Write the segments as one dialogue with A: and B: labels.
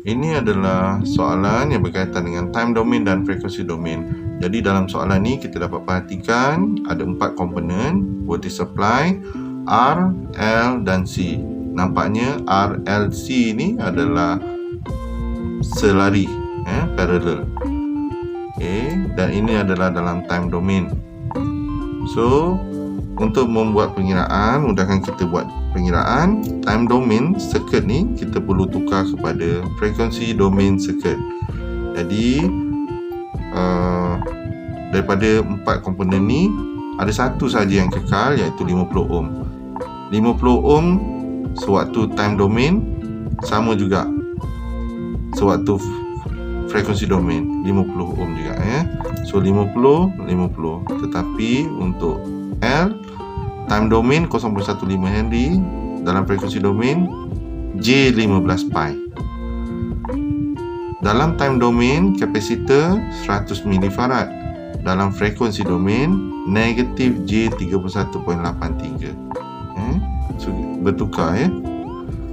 A: Ini adalah soalan yang berkaitan dengan time domain dan frekuensi domain. Jadi dalam soalan ni kita dapat perhatikan ada 4 komponen, voltage supply, R, L dan C. Nampaknya R, L, C ni adalah selari, parallel. Dan ini adalah dalam time domain. So, untuk membuat pengiraan, mudahkan kita buat pengiraan time domain circuit ni, kita perlu tukar kepada frekuensi domain circuit. Jadi daripada 4 komponen ni ada satu saja yang kekal, iaitu 50 ohm. 50 ohm sewaktu time domain, sama juga sewaktu frekuensi domain 50 ohm juga, So 50 50. Tetapi untuk L time domain 0.15 Henry, dalam frekuensi domain J15 pi. Dalam time domain kapasitor 100 milifarad, dalam frekuensi domain negatif J31.83. So, bertukar,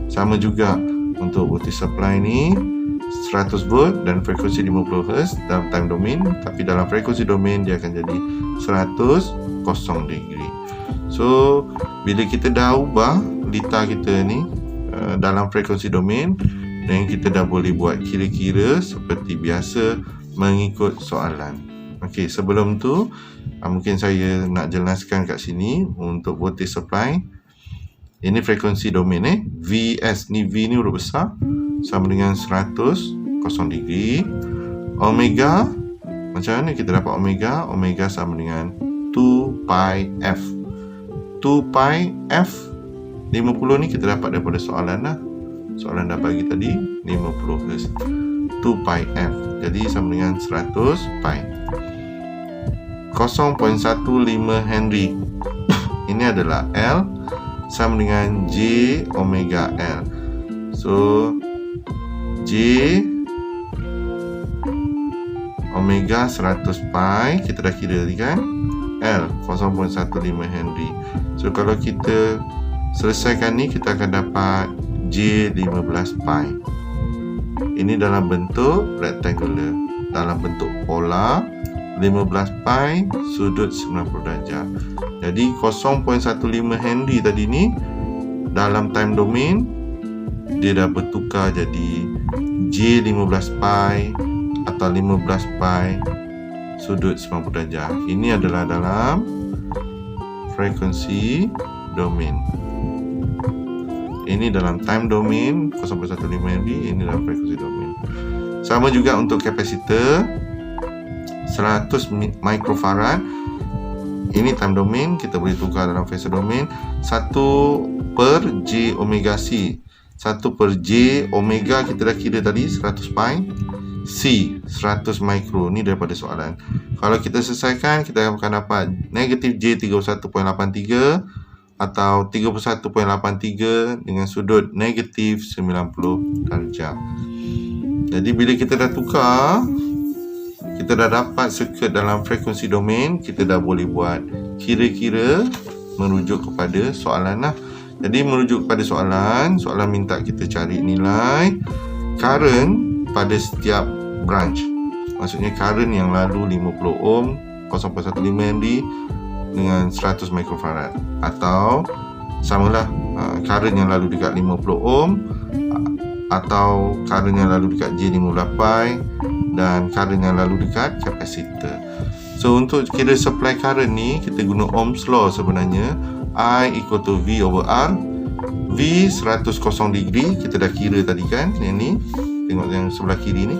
A: sama juga untuk voltage supply ni 100 volt dan frekuensi 50 Hz dalam time domain, tapi dalam frekuensi domain dia akan jadi 100 degree. So bila kita dah ubah lita kita ni dalam frekuensi domain, dan kita dah boleh buat kira-kira seperti biasa mengikut soalan. Okey, sebelum tu mungkin saya nak jelaskan kat sini untuk voltage supply. Ini frekuensi domain, VS ni, V ni huruf besar, sama dengan 100 degree. Omega, macam mana kita dapat omega? Omega sama dengan 2 pi F. 2 pi F 50 ni kita dapat daripada soalan lah. Soalan dah bagi tadi 50 Hz. 2 pi F, jadi sama dengan 100 pi. 0.15 Henry ini adalah L, sama dengan J omega L. So J omega 100 pi, kita dah kira tadi kan, L 0.15 Henry. So kalau kita selesaikan ni, kita akan dapat J15 pi. Ini dalam bentuk rectangular, dalam bentuk polar, 15 pi sudut 90 darjah. Jadi 0.15 Henry tadi ni dalam time domain dia dah bertukar jadi J15 pi atau 15 pi sudut 90 darjah. Ini adalah dalam frekuensi domain. Ini dalam time domain 0.15 Henry, ini dalam frekuensi domain. Sama juga untuk kapasitor 100 microfarad. Ini time domain, kita boleh tukar dalam phase domain 1 per J omega C. 1 per J omega kita dah kira tadi 100 pi, C 100 micro. Ni daripada soalan. Kalau kita selesaikan, kita akan dapat negatif J31.83 atau 31.83 dengan sudut negatif 90 darjah. Jadi bila kita dah tukar, kita dah dapat circuit dalam frekuensi domain, kita dah boleh buat kira-kira merujuk kepada soalan lah. Jadi merujuk kepada soalan, soalan minta kita cari nilai current pada setiap branch. Maksudnya current yang lalu 50 ohm, 0.15 Henry dengan 100 microfarad, atau samalah current yang lalu dekat 50 ohm, atau current yang lalu dekat J15 pi, dan current yang lalu dekat kapasitor. So untuk kira supply current ni, kita guna Ohm's law sebenarnya. I equal to V over R. V 100 degree, kita dah kira tadi kan, yang ni, tengok yang sebelah kiri ni,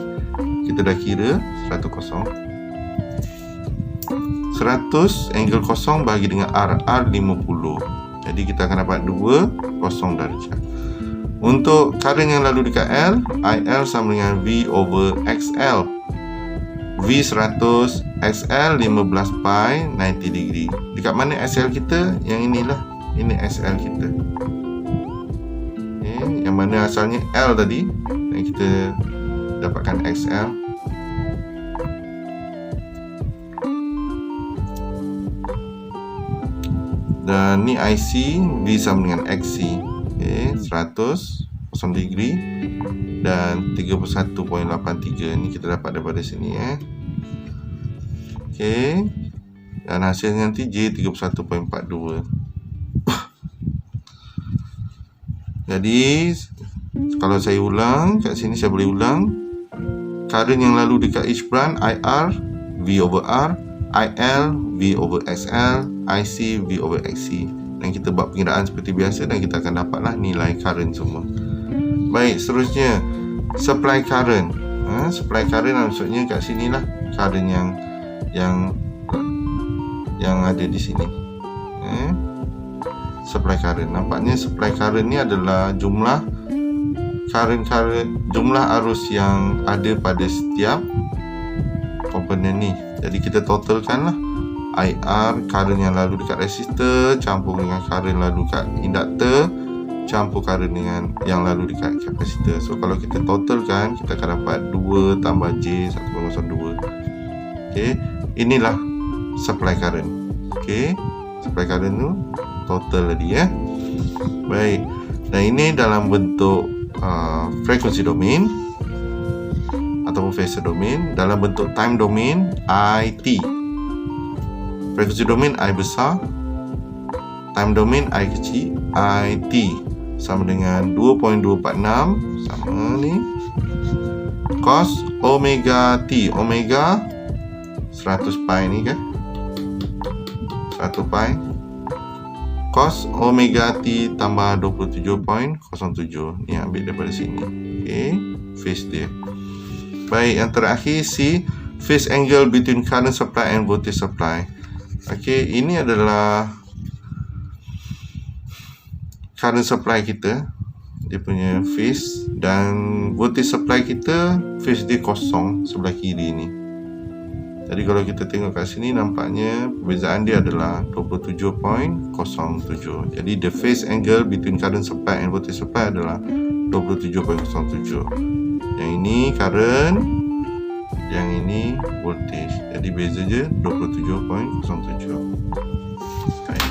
A: kita dah kira 100 angle kosong bahagi dengan R, R 50. Jadi kita akan dapat 20 darjah. Untuk current yang lalu dekat L, IL sama dengan V over XL. V 100, XL 15 pi 90 degree. Dekat mana XL kita? Yang inilah. Ini XL kita. Yang mana asalnya L tadi, dan kita dapatkan XL. Dan ni IC, V sama dengan XC. 100 degree dan 31.83 ni kita dapat daripada sini Okey. Dan hasilnya nanti J 31.42. Jadi kalau saya ulang kat sini, saya boleh ulang current yang lalu dekat each branch IR V over R, IL V over XL, IC V over XC. Dan kita buat pengiraan seperti biasa dan kita akan dapatlah nilai current semua. Baik, seterusnya supply current. Supply current maksudnya kat sini lah current yang ada di sini. Supply current. Nampaknya supply current ni adalah jumlah jumlah arus yang ada pada setiap komponen ni. Jadi kita totalkan lah IR, current yang lalu dekat resistor campur dengan current lalu dekat induktor campur current dengan yang lalu dekat kapasitor. So kalau kita totalkan, kita akan dapat 2 tambah J 1.02. Okey, inilah supply current. Okey, supply current tu total tadi Baik. Dan ini dalam bentuk frequency domain ataupun phasor domain. Dalam bentuk time domain IT. Frequency domain I besar, time domain I kecil, IT sama dengan 2.246 sama ni cos omega T. Omega 100 pi ni kan, 100 pi cos omega T tambah 27.07. Ni ambil daripada sini. Okey, phase dia. Baik, yang terakhir C, phase angle between current supply and voltage supply. Okey, ini adalah current supply kita, dia punya phase, dan voltage supply kita phase dia kosong sebelah kiri ni. Jadi kalau kita tengok kat sini, nampaknya perbezaan dia adalah 27.07. Jadi the phase angle between current supply and voltage supply adalah 27.07. Yang ini current, yang ini voltage. Jadi beza je 27.07. Baik.